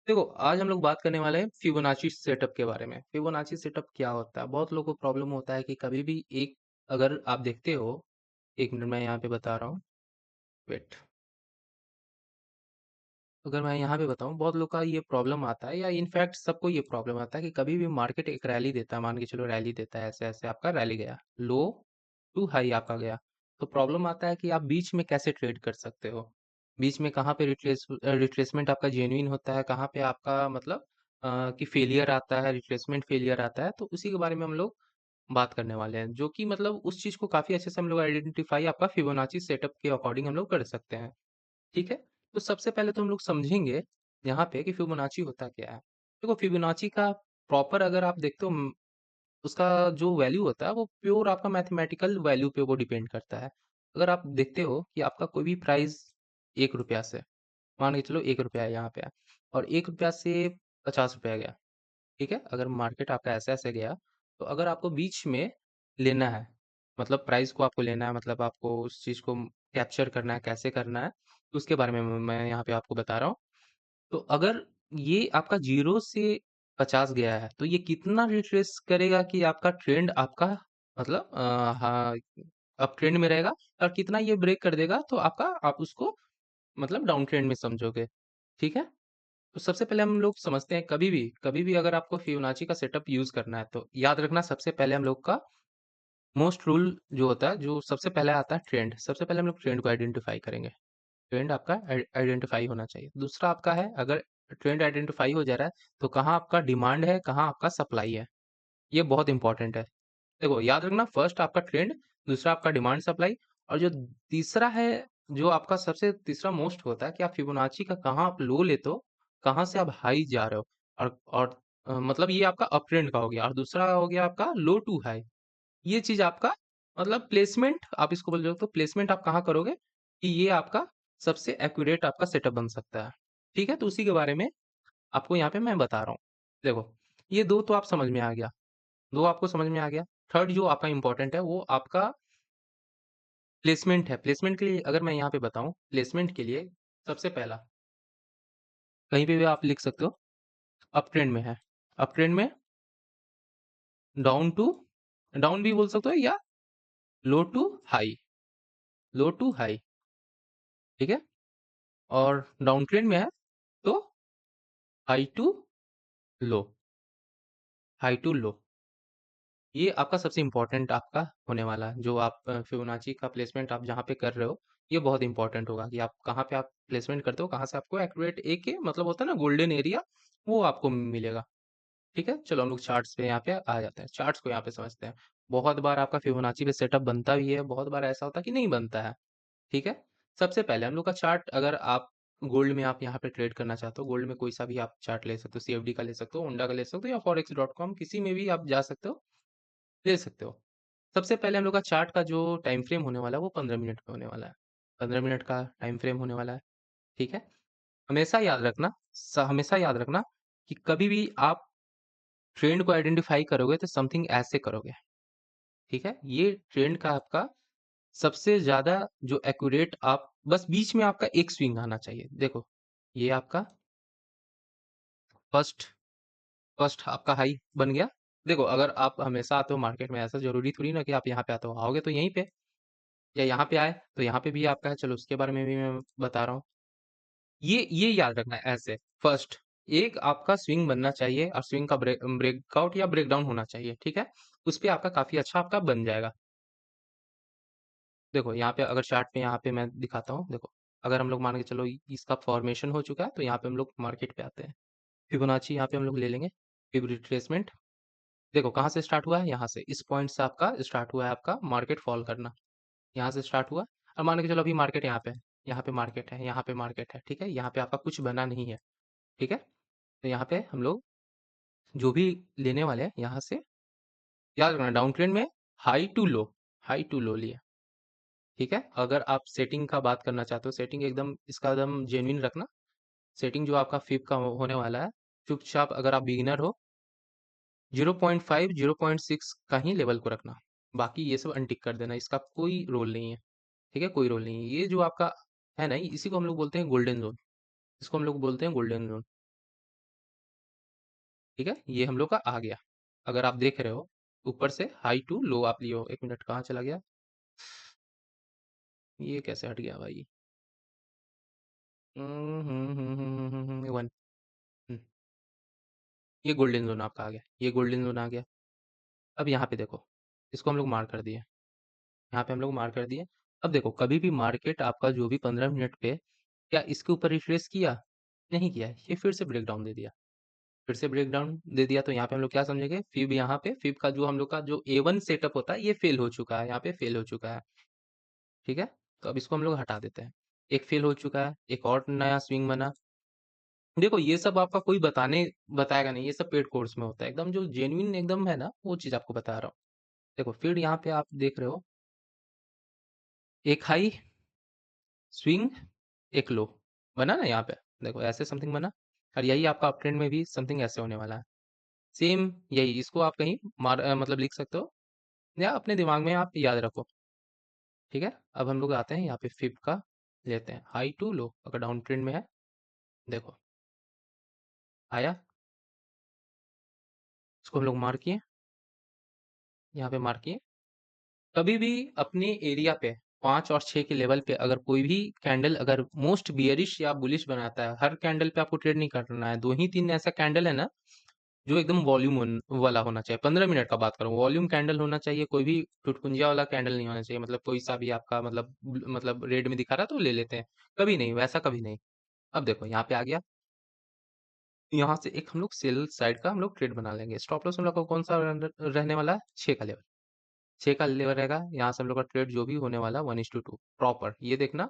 देखो, आज हम लोग बात करने वाले हैं फिबोनाची सेटअप के बारे में। फिबोनाची सेटअप क्या होता है? बहुत लोगों को प्रॉब्लम होता है कि कभी भी एक अगर आप देखते हो, 1 मिनट मैं यहाँ पे बता रहा हूँ, वेट। अगर मैं यहाँ पे बताऊँ, बहुत लोग का ये प्रॉब्लम आता है या इनफैक्ट सबको ये प्रॉब्लम आता है कि कभी भी मार्केट एक रैली देता है, मान के चलो रैली देता है, ऐसे-ऐसे आपका रैली गया, लो टू हाई आपका गया। तो प्रॉब्लम आता है कि आप बीच में कैसे ट्रेड कर सकते हो? बीच में कहाँ पे रिट्रेसमेंट आपका जेन्युइन होता है, कहाँ पे आपका मतलब कि फेलियर आता है, रिट्रेसमेंट फेलियर आता है, तो उसी के बारे में हम लोग बात करने वाले हैं। जो कि मतलब उस चीज़ को काफ़ी अच्छे से हम लोग आइडेंटिफ़ाई आपका फिबोनाची सेटअप के अकॉर्डिंग हम लोग कर सकते हैं। ठीक है? तो सबसे पहले तो हम लोग समझेंगे यहाँ पे कि फिबोनाची होता क्या है? देखो फिबोनाची का प्रॉपर अगर आप देखते हो उसका जो वैल्यू होता है वो प्योर आपका मैथमेटिकल वैल्यू पे वो डिपेंड करता है। अगर आप देखते हो कि आपका कोई भी प्राइस ₹1 से मान के चलो ₹1 है यहाँ पे है और ₹1 से ₹50 गया, ठीक है? अगर मार्केट आपका ऐसे-ऐसे गया, तो अगर आपको बीच में लेना है, मतलब प्राइस को आपको लेना है, मतलब आपको उस चीज़ को कैप्चर करना है, कैसे करना है, तो उसके बारे में मैं यहाँ पे आपको बता रहा हूँ। तो अगर ये आपका 0 से 50 गया है, तो ये कितना रिट्रेस करेगा कि आपका ट्रेंड आपका मतलब हाँ, अप ट्रेंड में रहेगा और कितना ये ब्रेक कर देगा, तो आपका आप उसको मतलब डाउन ट्रेंड में समझोगे, ठीक है? तो सबसे पहले हम लोग समझते हैं कभी भी अगर आपको फिबोनाची का सेटअप यूज़ करना है तो याद रखना सबसे पहले हम लोग का मोस्ट रूल जो होता है, जो सबसे पहले आता है ट्रेंड। सबसे पहले हम लोग ट्रेंड को आइडेंटिफ़ाई करेंगे। ट्रेंड आपका आइडेंटिफ़ाई होना चाहिए। दूसरा आपका है अगर ट्रेंड आइडेंटिफ़ाई हो जा रहा है तो कहाँ आपका डिमांड है, कहाँ आपका सप्लाई है। ये बहुत इंपॉर्टेंट है। देखो याद रखना फर्स्ट आपका ट्रेंड, दूसरा आपका डिमांड सप्लाई और जो तीसरा है, जो आपका सबसे तीसरा मोस्ट होता है कि आप फिबोनाची का कहाँ आप लो लेते हो, कहाँ से आप हाई जा रहे हो और मतलब ये आपका अप ट्रेंड का हो गया और दूसरा हो गया आपका लो टू हाई। ये चीज़ आपका मतलब प्लेसमेंट आप इसको बोल सकते हो प्लेसमेंट आप कहाँ करोगे कि ये आपका सबसे एक्यूरेट आपका सेटअप बन सकता है। ठीक है? तो उसी के बारे में आपको यहाँ पे मैं बता रहा हूँ। देखो, ये 2 तो आप समझ में आ गया। 2 आपको समझ में आ गया। थर्ड जो आपका इम्पोर्टेंट है वो आपका प्लेसमेंट है। प्लेसमेंट के लिए अगर मैं यहाँ पे बताऊँ, प्लेसमेंट के लिए सबसे पहला कहीं पे भी आप लिख सकते हो, अप ट्रेंड में है। अप ट्रेंड में डाउन टू डाउन भी बोल सकते हो या low to high, low to high, ठीक है? और डाउन ट्रेंड में है तो high to low, high to low. ये आपका सबसे इम्पोर्टेंट आपका होने वाला है, जो आप फिबोनाची का प्लेसमेंट आप जहाँ पे कर रहे हो, ये बहुत इम्पोर्टेंट होगा कि आप कहाँ पे आप प्लेसमेंट करते हो, कहाँ से आपको एक्यूरेट एक ही मतलब होता है ना गोल्डन एरिया, वो आपको मिलेगा। ठीक है? चलो हम लोग चार्ट्स पे यहाँ पे आ जाते हैं। चार्ट्स को यहाँ पे समझते हैं। बहुत बार आपका फिबोनाची पे सेटअप बनता भी है, बहुत बार ऐसा होता है कि नहीं बनता है। ठीक है? सबसे पहले हम लोग का चार्ट अगर आप गोल्ड में आप यहाँ पे ट्रेड करना चाहते हो, गोल्ड में कोई सा भी आप चार्ट ले सकते हो, सीएफडी का ले सकते हो, होंडा का ले सकते हो या फॉरेक्स.com किसी में भी आप जा सकते हो, ले सकते हो। सबसे पहले हम लोग का चार्ट का जो टाइम फ्रेम होने वाला है वो 15 मिनट का होने वाला है। 15 मिनट का टाइम फ्रेम होने वाला है, ठीक है? हमेशा याद रखना हमेशा याद रखना कि कभी भी आप ट्रेंड को आइडेंटिफ़ाई करोगे तो समथिंग ऐसे करोगे, ठीक है? ये ट्रेंड का आपका सबसे ज़्यादा जो एक्यूरेट आप बस बीच में आपका एक स्विंग आना चाहिए। देखो, ये आपका फर्स्ट फर्स्ट आपका हाई बन गया। देखो, अगर आप हमेशा आते हो मार्केट में ऐसा ज़रूरी थोड़ी ना कि आप यहाँ पे आते हो, आओगे तो यहीं पे या यहाँ पे आए तो यहाँ पे भी आपका है, चलो उसके बारे में भी मैं बता रहा हूँ। ये याद रखना है ऐसे, फर्स्ट एक आपका स्विंग बनना चाहिए और स्विंग का ब्रेकआउट या ब्रेकडाउन होना चाहिए, ठीक है? उसपे आपका काफ़ी अच्छा आपका बन जाएगा। देखो यहाँ पे अगर चार्ट पे यहाँ पे मैं दिखाता हूँ, देखो अगर हम लोग मान के चलो इसका फॉर्मेशन हो चुका है तो यहाँ पे हम लोग मार्केट पे आते हैं। फिबोनाची यहाँ पे हम लोग ले लेंगे, फिब रिट्रेसमेंट देखो कहाँ से स्टार्ट हुआ है? यहाँ से, इस पॉइंट से आपका स्टार्ट हुआ है आपका मार्केट फॉल करना। यहाँ से स्टार्ट हुआ और मान के चलो अभी मार्केट यहाँ पे है, यहाँ पे मार्केट है, यहाँ पे मार्केट है, ठीक है? यहाँ पे आपका कुछ बना नहीं है, ठीक है? तो यहाँ पे हम लोग जो भी लेने वाले हैं यहाँ से याद रखना डाउन ट्रेंड में हाई टू लो लिए, ठीक है? अगर आप सेटिंग का बात करना चाहते हो, सेटिंग एकदम इसका एकदम जेन्युइन रखना। सेटिंग जो आपका फिब का होने वाला है, चुपचाप अगर आप बिगिनर हो 0.5 0.6 का ही लेवल को रखना। बाकी ये सब अनटिक कर देना, इसका कोई रोल नहीं है, ठीक है? कोई रोल नहीं है। ये जो आपका है ना, इसी को हम लोग बोलते हैं गोल्डन ज़ोन, इसको हम लोग बोलते हैं गोल्डन ज़ोन। ठीक है, ये हम लोग का आ गया। अगर आप देख रहे हो ऊपर से हाई टू लो आप लिए हो, 1 मिनट कहाँ चला गया, ये कैसे हट गया भाई। वन। ये गोल्डन जोन आपका आ गया, ये गोल्डन जोन आ गया। अब यहाँ पे देखो, इसको हम लोग मार्क कर दिए, यहाँ पे हम लोग मार्क कर दिए। अब देखो कभी भी मार्केट आपका जो भी 15 मिनट पे, क्या इसके ऊपर रिट्रेस किया, नहीं किया, ये फिर से ब्रेक डाउन दे दिया, फिर से ब्रेक डाउन दे दिया। तो यहाँ पे हम लोग क्या समझेंगे, फिब यहाँ पे, फिब का जो हम लोग का जो A1 सेटअप होता है ये फेल हो चुका है, यहाँ पे फेल हो चुका है। ठीक है, तो अब इसको हम लोग हटा देते हैं। एक फेल हो चुका है, एक और नया स्विंग बना। देखो ये सब आपका कोई बताएगा नहीं, ये सब पेड कोर्स में होता है, एकदम जो जेन्युइन एकदम है ना वो चीज आपको बता रहा हूँ। देखो फिर यहाँ पे आप देख रहे हो, एक हाई स्विंग, एक लो बना ना यहाँ पे, देखो ऐसे समथिंग बना। और यही आपका अप ट्रेंड में भी समथिंग ऐसे होने वाला है, सेम यही। इसको आप कहीं मतलब लिख सकते हो या अपने दिमाग में आप याद रखो। ठीक है, अब हम लोग आते हैं यहाँ पे फिब का, लेते हैं हाई टू लो, अगर डाउन ट्रेंड में है, देखो आया, इसको हम लोग मार्क किए, यहाँ पे मार्क किए। कभी भी अपने एरिया पे 5 और 6 के लेवल पे अगर कोई भी कैंडल अगर मोस्ट बियरिश या बुलिश बनाता है, हर कैंडल पे आपको ट्रेड नहीं करना है, 2 ही 3 ऐसा कैंडल है ना जो एकदम वॉल्यूम वाला होना चाहिए। 15 मिनट का बात करूं, वॉल्यूम कैंडल होना चाहिए, कोई भी टुटपुंजिया वाला कैंडल नहीं होना चाहिए, मतलब कोई सा भी आपका मतलब रेड में दिखा रहा तो ले लेते हैं, कभी नहीं, वैसा कभी नहीं। अब देखो यहाँ पे आ गया, यहाँ से एक हम लोग सेल साइड का हम लोग ट्रेड बना लेंगे। स्टॉप लॉस हम लोग को कौन सा रहने वाला है, 6 का लेवल, 6 का लेवल रहेगा। यहाँ से हम लोग का ट्रेड जो भी होने वाला 1:2 प्रॉपर, ये देखना,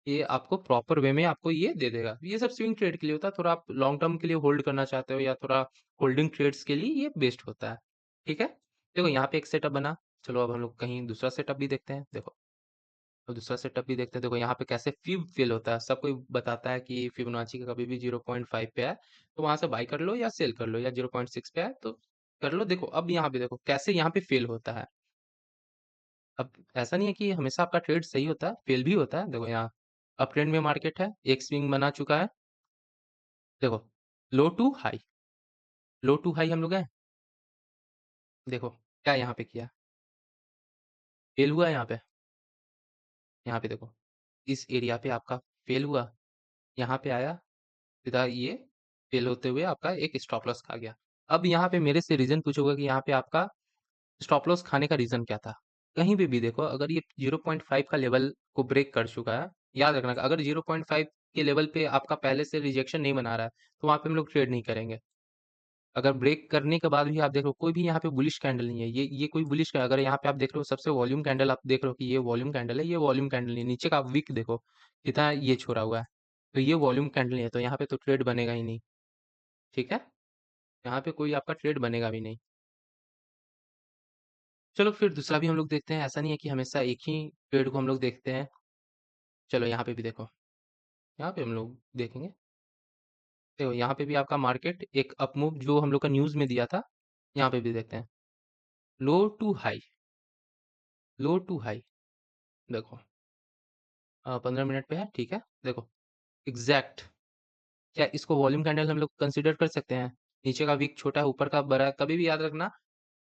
ये आपको प्रॉपर वे में आपको ये दे देगा। ये सब स्विंग ट्रेड के लिए होता है, थोड़ा आप लॉन्ग टर्म के लिए होल्ड करना चाहते हो या थोड़ा होल्डिंग ट्रेड्स के लिए ये बेस्ट होता है। ठीक है, देखो यहाँ पे एक सेटअप बना। चलो अब हम लोग कहीं दूसरा सेटअप भी देखते हैं। देखो तो दूसरा सेटअप भी देखते हैं। देखो यहाँ पे कैसे फिब फेल होता है, सब कोई बताता है कि फिबोनाची का कभी भी 0.5 पे है तो वहां से बाई कर लो या सेल कर लो, या 0.6 पे है तो कर लो। देखो अब यहाँ पे देखो कैसे यहाँ पे फेल होता है। अब ऐसा नहीं है कि हमेशा आपका ट्रेड सही होता है, फेल भी होता है। देखो यहाँ अप ट्रेंड में मार्केट है, एक स्विंग बना चुका है। देखो low to high, low to high हम लोग हैं। देखो क्या यहाँ पे किया, फेल हुआ यहाँ पे, यहाँ पे देखो इस एरिया पे आपका फेल हुआ, यहाँ पे आया सीधा, ये फेल होते हुए आपका एक स्टॉप लॉस खा गया। अब यहाँ पे मेरे से रीजन पूछोगे कि यहाँ पे आपका स्टॉप लॉस खाने का रीजन क्या था। कहीं भी देखो अगर ये 0.5 का लेवल को ब्रेक कर चुका है, याद रखना अगर 0.5 के लेवल पे आपका पहले से रिजेक्शन नहीं बना रहा है तो वहां पे हम लोग ट्रेड नहीं करेंगे। अगर ब्रेक करने के बाद भी आप देख रहे हो कोई भी यहाँ पे बुलिश कैंडल नहीं है, ये कोई बुलिश का, अगर यहाँ पे आप देख रहे हो सबसे वॉल्यूम कैंडल, आप देख रहे हो कि ये वॉल्यूम कैंडल है, ये वॉल्यूम कैंडल नहीं, नीचे का आप विक देखो कितना ये छोड़ा हुआ है, तो ये वॉल्यूम कैंडल नहीं है, तो यहाँ पे तो ट्रेड बनेगा ही नहीं। ठीक है, यहाँ पे कोई आपका ट्रेड बनेगा भी नहीं। चलो फिर दूसरा भी हम लोग देखते हैं, ऐसा नहीं है कि हमेशा एक ही ट्रेड को हम लोग देखते हैं। चलो यहाँ पे भी देखो, यहाँ पे हम लोग देखेंगे। देखो यहाँ पे भी आपका मार्केट एक अपमूव जो हम लोग का न्यूज में दिया था, यहाँ पे भी देखते हैं, low to high, low to high. देखो 15 मिनट पे है, ठीक है। देखो एग्जैक्ट, क्या इसको वॉल्यूम कैंडल हम लोग कंसीडर कर सकते हैं। नीचे का विक छोटा है, ऊपर का बड़ा है, कभी भी याद रखना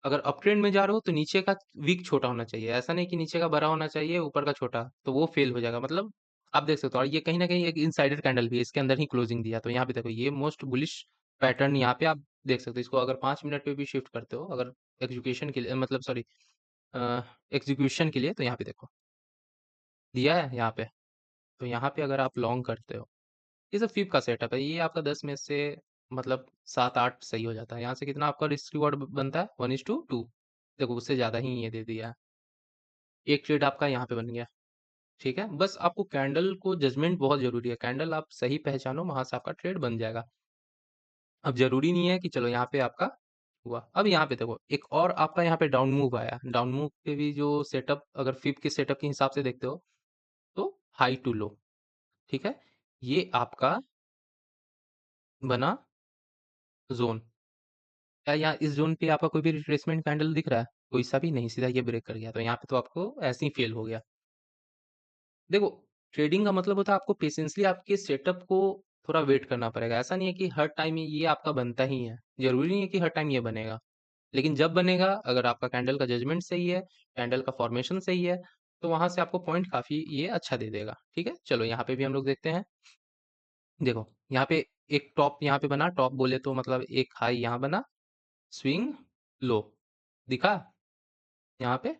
अगर अप ट्रेंड में जा रहे हो तो नीचे का विक छोटा होना चाहिए, ऐसा नहीं कि नीचे का बड़ा होना चाहिए ऊपर का छोटा, तो वो फेल हो जाएगा। मतलब आप देख सकते हो, और ये कहीं ना कहीं एक इनसाइडर कैंडल भी है, इसके अंदर ही क्लोजिंग दिया, तो यहाँ पे देखो ये मोस्ट बुलिश पैटर्न यहाँ पे आप देख सकते हो। इसको अगर 5 मिनट पे भी शिफ्ट करते हो, अगर एग्जीक्यूशन के लिए, मतलब सॉरी एग्जीक्यूशन के लिए, तो यहाँ पे देखो दिया है यहाँ पे, तो यहाँ पे अगर आप लॉन्ग करते हो, ये सब फिब का सेटअप है, ये आपका 10 में से मतलब 7-8 सही हो जाता है। यहाँ से कितना आपका रिस्क रिवॉर्ड बनता है, 1:2। देखो उससे ज्यादा ही ये दे दिया है, एक ट्रेड आपका यहाँ पे बन गया। ठीक है, बस आपको कैंडल को जजमेंट बहुत जरूरी है, कैंडल आप सही पहचानो, वहां से आपका ट्रेड बन जाएगा। अब जरूरी नहीं है कि चलो यहाँ पे आपका हुआ। अब यहाँ पे देखो एक और आपका यहाँ पे डाउन मूव आया, डाउन मूव पे भी जो सेटअप अगर फिब के सेटअप के हिसाब से देखते हो तो हाई टू लो। ठीक है, ये आपका बना जोन, क्या यहाँ इस जोन पे आपका कोई भी रिट्रेसमेंट कैंडल दिख रहा है, कोई सा भी नहीं, सीधा ये ब्रेक कर गया, तो यहाँ पे तो आपको ऐसे ही फेल हो गया। देखो ट्रेडिंग का मतलब होता है आपको पेशेंसली आपके सेटअप को थोड़ा वेट करना पड़ेगा। ऐसा नहीं है कि हर टाइम ये आपका बनता ही है, जरूरी नहीं है कि हर टाइम ये बनेगा, लेकिन जब बनेगा अगर आपका कैंडल का जजमेंट सही है, कैंडल का फॉर्मेशन सही है, तो वहां से आपको पॉइंट काफी ये अच्छा दे देगा। ठीक है, चलो यहाँ पे भी हम लोग देखते हैं। देखो यहाँ पे एक टॉप यहाँ पे बना, टॉप बोले तो मतलब एक हाई यहाँ बना, स्विंग लो दिखा यहाँ पे।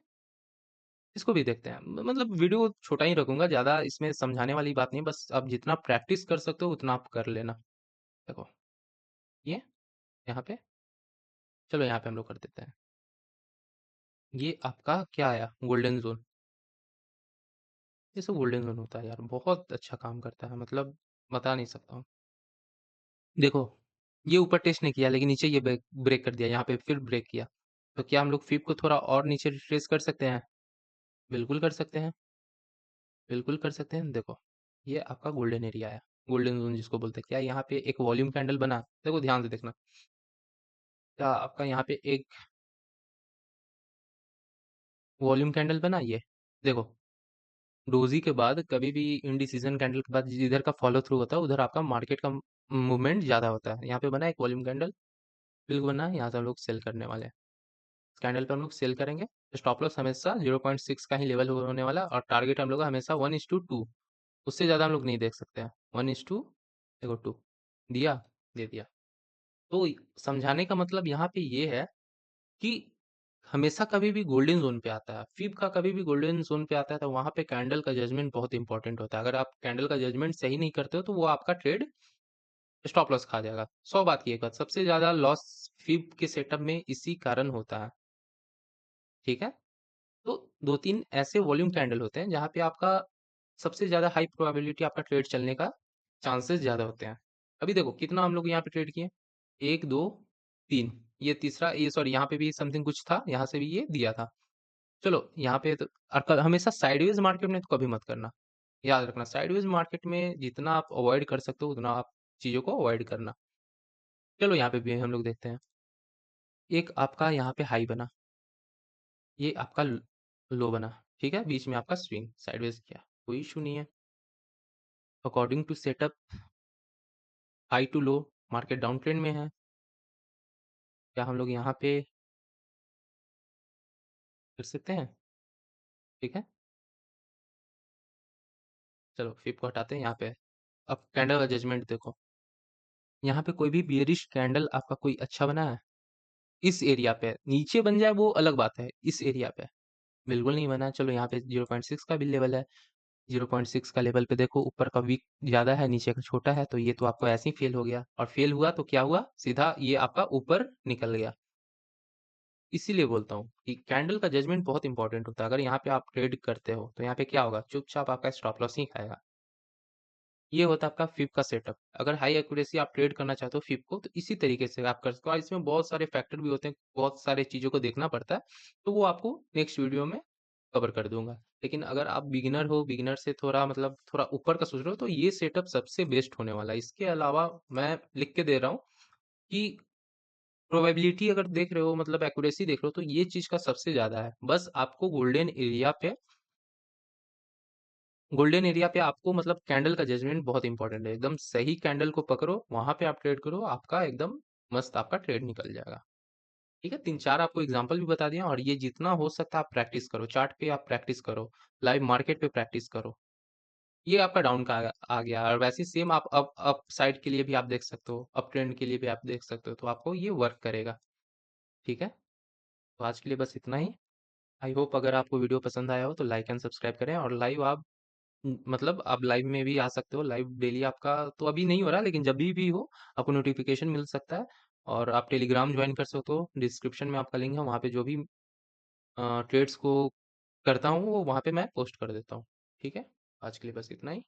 इसको भी देखते हैं, मतलब वीडियो छोटा ही रखूंगा, ज्यादा इसमें समझाने वाली बात नहीं, बस आप जितना प्रैक्टिस कर सकते हो उतना आप कर लेना। देखो ये यहाँ पे, चलो यहाँ पे हम लोग कर देते हैं। ये आपका क्या आया, गोल्डन जोन। ये सब गोल्डन जोन होता है यार, बहुत अच्छा काम करता है, मतलब बता नहीं सकता हूँ। देखो ये ऊपर टेस्ट नहीं किया, लेकिन नीचे ये ब्रेक कर दिया, यहाँ पे फिर ब्रेक किया, तो क्या हम लोग फिब को थोड़ा और नीचे ट्रेस कर सकते हैं? बिल्कुल कर सकते हैं, बिल्कुल कर सकते हैं। देखो ये आपका गोल्डन एरिया है, गोल्डन जोन जिसको बोलते हैं। क्या यहाँ पे एक वॉल्यूम कैंडल बना? देखो ध्यान से देखना, क्या आपका यहाँ पे एक वॉल्यूम कैंडल बना? ये देखो, डोजी के बाद कभी भी इंडिसीजन कैंडल के बाद जिधर का फॉलो थ्रू होता है उधर आपका मार्केट का मूवमेंट ज्यादा होता है। यहाँ पे बना एक वॉल्यूम कैंडल, बिल्कुल बना है, यहाँ से हम लोग सेल करने वाले हैं। कैंडल पे हम लोग सेल करेंगे। स्टॉप लॉस हमेशा 0.6 का ही लेवल होने वाला, और टारगेट हम लोग का हमेशा 1:2, उससे ज्यादा हम लोग नहीं देख सकते हैं। 1:2, देखो 2 दिया, दे दिया। तो समझाने का मतलब यहाँ पे ये है कि हमेशा कभी भी गोल्डन जोन पे आता है, फिब का कभी भी गोल्डन जोन पे आता है, तो वहां पे कैंडल का जजमेंट बहुत इंपॉर्टेंट होता है। अगर आप कैंडल का जजमेंट सही नहीं करते हो तो वो आपका ट्रेड स्टॉप लॉस खा जाएगा। 100 बात की एक बात, सबसे ज्यादा लॉस फिब के सेटअप में इसी कारण होता है। ठीक है, तो दो तीन ऐसे वॉल्यूम कैंडल होते हैं जहां पे आपका सबसे ज्यादा हाई प्रोबेबिलिटी आपका ट्रेड चलने का चांसेस ज्यादा होते हैं। अभी देखो कितना हम लोग यहाँ पे ट्रेड किए, एक दो तीन, ये तीसरा, ये सॉरी यहाँ पे भी समथिंग कुछ था, यहाँ से भी ये दिया था। चलो यहाँ पे तो, और हमेशा साइडवेज मार्केट में तो कभी मत करना, याद रखना, साइडवेज मार्केट में जितना आप अवॉइड कर सकते हो उतना आप चीजों को अवॉइड करना। चलो यहाँ पे भी हम लोग देखते हैं, एक आपका यहाँ पे हाई बना, ये आपका लो बना। ठीक है, बीच में आपका स्विंग साइडवेज किया, कोई इशू नहीं है। According to setup, high to low, market down trend में है। क्या हम लोग यहाँ पे कर सकते हैं? ठीक है, चलो फिर को हटाते हैं यहाँ पे। अब कैंडल का जजमेंट देखो, यहाँ पे कोई भी बियरिश कैंडल आपका कोई अच्छा बना है? इस एरिया पे नीचे बन जाए वो अलग बात है, इस एरिया पे बिल्कुल नहीं बना है। चलो यहाँ पे 0.6 का भी लेवल है, 0.6 का लेवल पे देखो, ऊपर का वीक ज्यादा है, नीचे का छोटा है, तो ये तो आपको ऐसे ही फेल हो गया, और फेल हुआ तो क्या हुआ, सीधा ये आपका ऊपर निकल गया। इसीलिए बोलता हूँ कि कैंडल का जजमेंट बहुत इंपॉर्टेंट होता है। अगर यहाँ पे आप ट्रेड करते हो तो यहाँ पे क्या होगा, चुपचाप आपका स्टॉप लॉस ही खाएगा। ये होता है आपका फिब का सेटअप। अगर हाई एक्यूरेसी आप ट्रेड करना चाहते हो फिब को, तो इसी तरीके से आप कर सकते हो, और इसमें बहुत सारे फैक्टर भी होते हैं, बहुत सारे चीजों को देखना पड़ता है, तो वो आपको नेक्स्ट वीडियो में कवर कर दूंगा। लेकिन अगर आप बिगिनर हो, बिगिनर से थोड़ा मतलब थोड़ा ऊपर का सोच रहे हो, तो ये सेटअप सबसे बेस्ट होने वाला है। इसके अलावा मैं लिख के दे रहा हूँ कि प्रोबेबिलिटी अगर देख रहे हो, मतलब एक्यूरेसी देख रहे हो, तो ये चीज का सबसे ज्यादा है। बस आपको गोल्डन एरिया पे आपको मतलब कैंडल का जजमेंट बहुत इंपॉर्टेंट है, एकदम सही कैंडल को पकड़ो, वहां पे आप ट्रेड करो, आपका एकदम मस्त आपका ट्रेड निकल जाएगा। ठीक है, तीन चार आपको एग्जांपल भी बता दिया, और ये जितना हो सकता है आप प्रैक्टिस करो, चार्ट पे आप प्रैक्टिस करो, लाइव मार्केट पे प्रैक्टिस करो। ये आपका डाउन का आ गया, और वैसे सेम आप अप साइड के लिए भी आप देख सकते हो, अप ट्रेंड के लिए भी आप देख सकते हो, तो आपको ये वर्क करेगा। ठीक है, तो आज के लिए बस इतना ही। आई होप अगर आपको वीडियो पसंद आया हो तो लाइक एंड सब्सक्राइब करें, और लाइव आप मतलब आप लाइव में भी आ सकते हो, लाइव डेली आपका तो अभी नहीं हो रहा, लेकिन जब भी हो आपको नोटिफिकेशन मिल सकता है। और आप टेलीग्राम ज्वाइन कर सकते हो, डिस्क्रिप्शन में आपका लिंक है, वहाँ पे जो भी ट्रेड्स को करता हूँ वो वहाँ पे मैं पोस्ट कर देता हूँ। ठीक है, आज के लिए बस इतना ही।